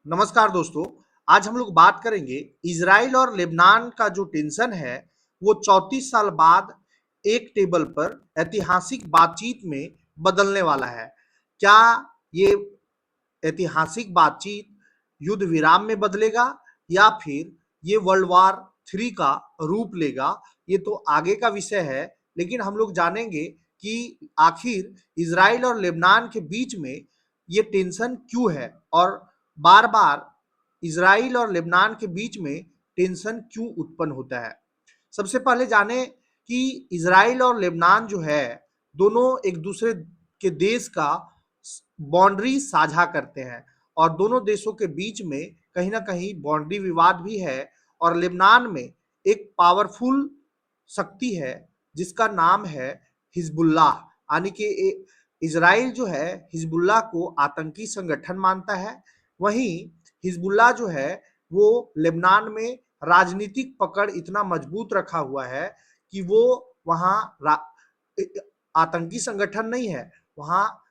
नमस्कार दोस्तों। आज हम लोग बात करेंगे इजराइल और लेबनान का जो टेंशन है वो 34 साल बाद एक टेबल पर ऐतिहासिक बातचीत में बदलने वाला है। क्या ये ऐतिहासिक बातचीत युद्ध विराम में बदलेगा या फिर ये वर्ल्ड वार 3 का रूप लेगा? ये तो आगे का विषय है, लेकिन हम लोग जानेंगे कि आखिर इजराइल और लेबनान के बीच में ये टेंशन क्यों है और बार-बार इजराइल और लेबनान के बीच में टेंशन क्यों उत्पन्न होता है। सबसे पहले जाने कि इजराइल और लेबनान जो है दोनों एक दूसरे के देश का बाउंड्री साझा करते हैं और दोनों देशों के बीच में कहीं ना कहीं बाउंड्री विवाद भी है। और लेबनान में एक पावरफुल शक्ति है जिसका नाम है हिजबुल्लाह, यानी कि इजराइल जो है हिजबुल्लाह को आतंकी संगठन मानता है। वहीं हिजबुल्लाह जो है वो लेबनान में राजनीतिक पकड़ इतना मजबूत रखा हुआ है कि वो वहाँ आतंकी संगठन नहीं है, वहाँ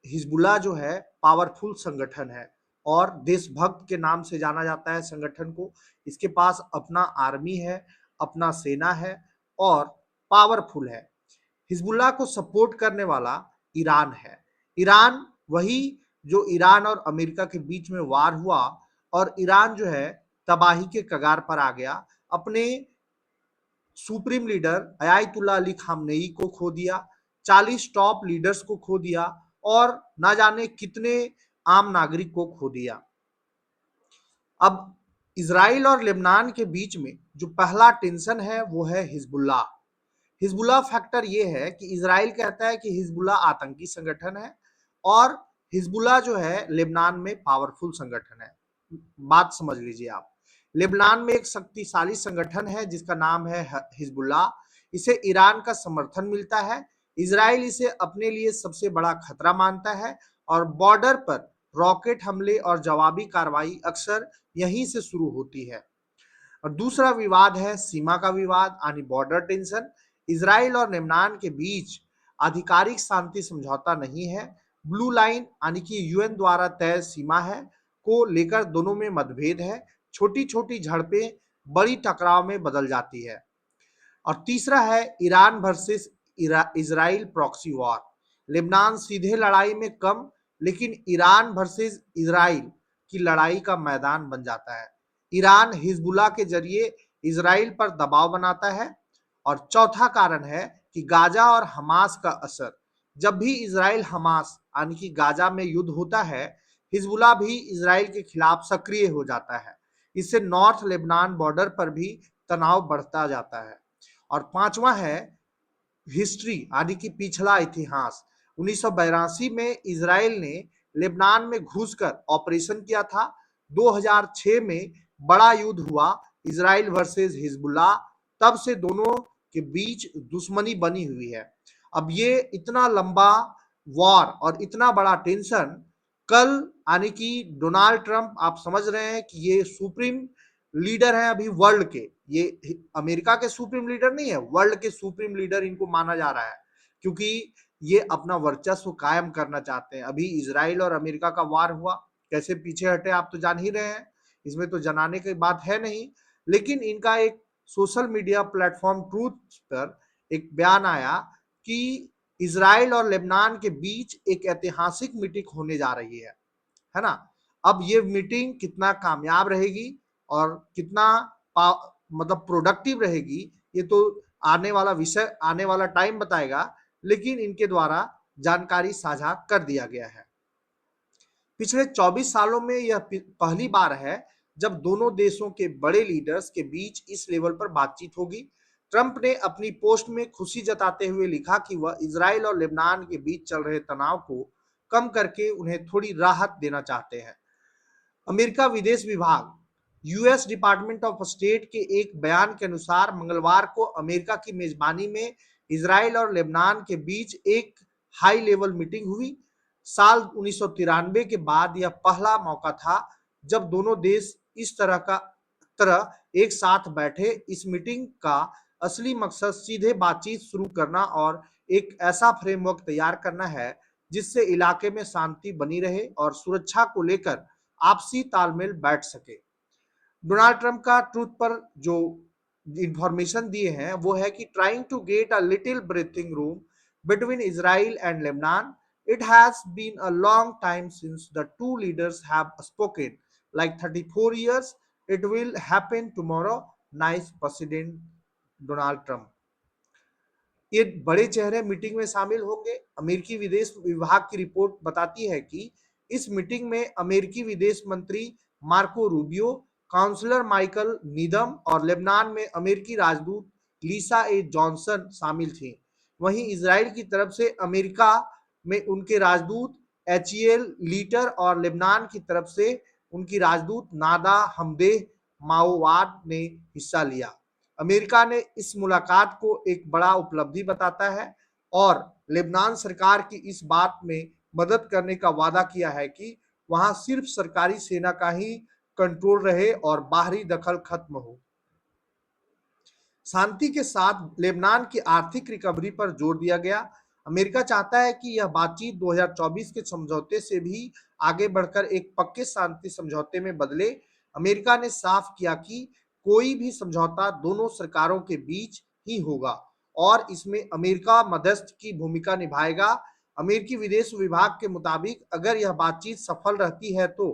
हिजबुल्लाह जो है पावरफुल संगठन है और देशभक्त के नाम से जाना जाता है संगठन को। इसके पास अपना आर्मी है, अपना सेना है और पावरफुल है। हिजबुल्लाह को सपोर्ट करने वाला ईरान है। ईरान वही जो ईरान और अमेरिका के बीच में वार हुआ और ईरान जो है तबाही के कगार पर आ गया। अपने supreme leader Ayatollah Ali Khamenei को खो दिया, 40 टॉप लीडर्स को खो दिया और ना जाने कितने आम नागरिक को खो दिया। अब इजराइल और लेबनान के बीच में जो पहला टेंशन है वो है हिजबुल्लाह। हिजबुल्लाह फैक्टर ये है कि इजराइल कहता है कि हिजबुल्लाह आतंकी संगठन है और हिजबुल्लाह जो है लेबनान में पावरफुल संगठन है। बात समझ लीजिए आप, लेबनान में एक शक्तिशाली संगठन है जिसका नाम है हिजबुल्लाह। इसे ईरान का समर्थन मिलता है। इजराइल इसे अपने लिए सबसे बड़ा खतरा मानता है और बॉर्डर पर रॉकेट हमले और जवाबी कार्रवाई अक्सर यहीं से शुरू होती है। और दूसरा विवाद है सीमा का विवाद, यानी बॉर्डर टेंशन। इजराइल और लेबनान के बीच आधिकारिक शांति समझौता नहीं है। ब्लू लाइन यानी कि यूएन द्वारा तय सीमा है को लेकर दोनों में मतभेद है। छोटी छोटी झड़पें बड़ी टकराव में बदल जाती है। और तीसरा है Iran versus Israel proxy war. Lebanon सीधे लड़ाई में कम, लेकिन ईरान वर्सेस इजराइल की लड़ाई का मैदान बन जाता है। ईरान हिजबुल्लाह के जरिए इजराइल पर दबाव बनाता है। और चौथा कारण है कि गाजा और हमास का असर। जब भी इजराइल हमास यानी कि गाजा में युद्ध होता है, हिजबुल्लाह भी इजराइल के खिलाफ सक्रिय हो जाता है। इससे नॉर्थ लेबनान बॉर्डर पर भी तनाव बढ़ता जाता है। और पांचवा है हिस्ट्री यानी कि पिछला इतिहास। 1982 में इजराइल ने लेबनान में घुसकर ऑपरेशन किया था। 2006 में बड़ा युद्ध हुआ इजराइल वर्सेस हिजबुल्लाह, तब से दोनों के बीच दुश्मनी बनी हुई है। अब ये इतना लंबा वॉर और इतना बड़ा टेंशन कल, यानी कि डोनाल्ड ट्रंप, आप समझ रहे हैं कि ये सुप्रीम लीडर है अभी वर्ल्ड के, ये अमेरिका के सुप्रीम लीडर नहीं है, वर्ल्ड के सुप्रीम लीडर इनको माना जा रहा है क्योंकि ये अपना वर्चस्व कायम करना चाहते हैं। अभी इजराइल और अमेरिका का वार हुआ, कैसे पीछे हटे आप तो जान ही रहे हैं, इसमें तो जनाने की बात है नहीं। लेकिन इनका एक सोशल मीडिया प्लेटफॉर्म ट्रूथ पर एक बयान आया कि इजराइल और लेबनान के बीच एक ऐतिहासिक मीटिंग होने जा रही है ना। अब ये मीटिंग कितना कामयाब रहेगी और कितना मतलब प्रोडक्टिव रहेगी, ये तो आने वाला विषय, आने वाला टाइम बताएगा, लेकिन इनके द्वारा जानकारी साझा कर दिया गया है। पिछले 24 सालों में यह पहली बार है जब दोनों देशों के बड़े लीडर्स के बीच इस लेवल पर बातचीत होगी। ट्रंप ने अपनी पोस्ट में खुशी जताते हुए लिखा कि वह इजराइल और लेबनान के बीच चल रहे तनाव को कम करके उन्हें थोड़ी राहत देना चाहते हैं। अमेरिका विदेश विभाग यूएस डिपार्टमेंट ऑफ स्टेट के एक बयान के अनुसार मंगलवार को अमेरिका की मेजबानी में इजराइल और लेबनान के बीच एक हाई लेवल मीटिंग हुई। साल 1993 के बाद यह पहला मौका था जब दोनों देश इस तरह एक साथ बैठे। इस मीटिंग का असली मकसद सीधे बातचीत शुरू करना और एक ऐसा फ्रेमवर्क तैयार करना है जिससे इलाके में शांति बनी रहे और सुरक्षा को लेकर आपसी तालमेल बैठ सके। डोनाल्ड ट्रंप का ट्रूथ पर जो इंफॉर्मेशन दिए हैं वो है कि trying to get a little breathing room between Israel and Lebanon, it has been a long time since the two leaders have spoken, like 34 years. It will happen tomorrow. Nice president Donald Trump. ये बड़े चेहरे meeting में शामिल होंगे। अमेरिकी विदेश विभाग की रिपोर्ट बताती है कि इस मीटिंग में अमेरिकी विदेश मंत्री मार्को रूबियो, काउंसलर माइकल नीदम और लेबनान में अमेरिकी राजदूत लीसा ए जॉनसन शामिल थे। वहीं इसराइल की तरफ से अमेरिका में उनके राजदूत एचईएल लीटर और लेबनान की तरफ से उनकी राजदूत नादा हमदेह माओवाद ने हिस्सा लिया। अमेरिका ने इस मुलाकात को एक बड़ा उपलब्धि बताता है और लेबनान सरकार की इस बात में मदद करने का वादा किया है कि वहां सिर्फ सरकारी सेना का ही कंट्रोल रहे और बाहरी दखल खत्म हो। शांति के साथ लेबनान की आर्थिक रिकवरी पर जोर दिया गया। अमेरिका चाहता है कि यह बातचीत 2024 के समझौते से भी आगे बढ़कर एक पक्के शांति समझौते में बदले। अमेरिका ने साफ किया कि कोई भी समझौता दोनों सरकारों के बीच ही होगा और इसमें अमेरिका मध्यस्थ की भूमिका निभाएगा। अमेरिकी विदेश विभाग के मुताबिक अगर यह बातचीत सफल रहती है तो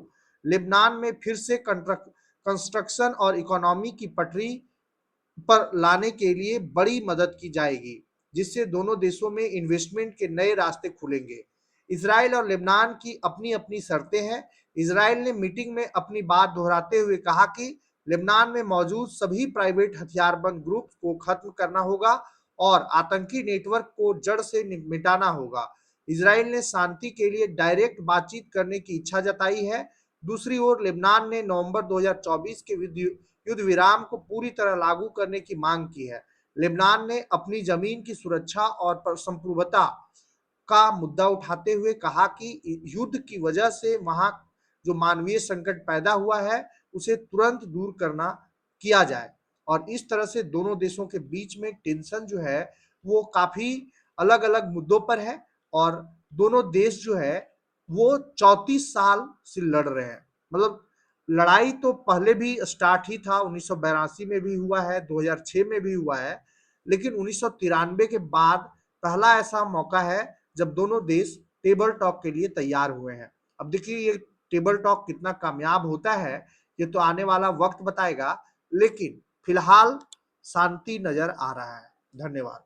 लेबनान में फिर से कंस्ट्रक्शन और इकोनॉमी की पटरी पर लाने के लिए बड़ी मदद की जाएगी, जिससे दोनों देशों में इन्वेस्टमेंट के नए रास्ते खुलेंगे। इसराइल और लेबनान की अपनी अपनी शर्तें हैं। इसराइल ने मीटिंग में अपनी बात दोहराते हुए कहा कि लेबनान में मौजूद सभी प्राइवेट हथियारबंद ग्रुप को खत्म करना होगा और आतंकी नेटवर्क को जड़ से मिटाना होगा। इसराइल ने शांति के लिए डायरेक्ट बातचीत करने की इच्छा जताई है। दूसरी ओर लेबनान ने नवंबर 2024 के युद्ध विराम को पूरी तरह लागू करने की मांग की है। लेबनान ने अपनी जमीन की सुरक्षा और संप्रभुता का मुद्दा उठाते हुए कहा कि युद्ध की वजह से वहां जो मानवीय संकट पैदा हुआ है उसे तुरंत दूर करना किया जाए और इस तरह से दोनों देशों के बीच में टेंशन जो है वो काफी अलग अलग मुद्दों पर है और दोनों देश जो है वो 34 साल से लड़ रहे हैं। मतलब लड़ाई तो पहले भी स्टार्ट ही था, 1982 में भी हुआ है, 2006 में भी हुआ है, लेकिन 1993 के बाद पहला ऐसा मौका है जब दोनों देश टेबल टॉक के लिए तैयार हुए हैं। अब देखिए ये टेबल टॉक कितना कामयाब होता है ये तो आने वाला वक्त बताएगा, लेकिन फिलहाल शांति नजर आ रहा है। धन्यवाद।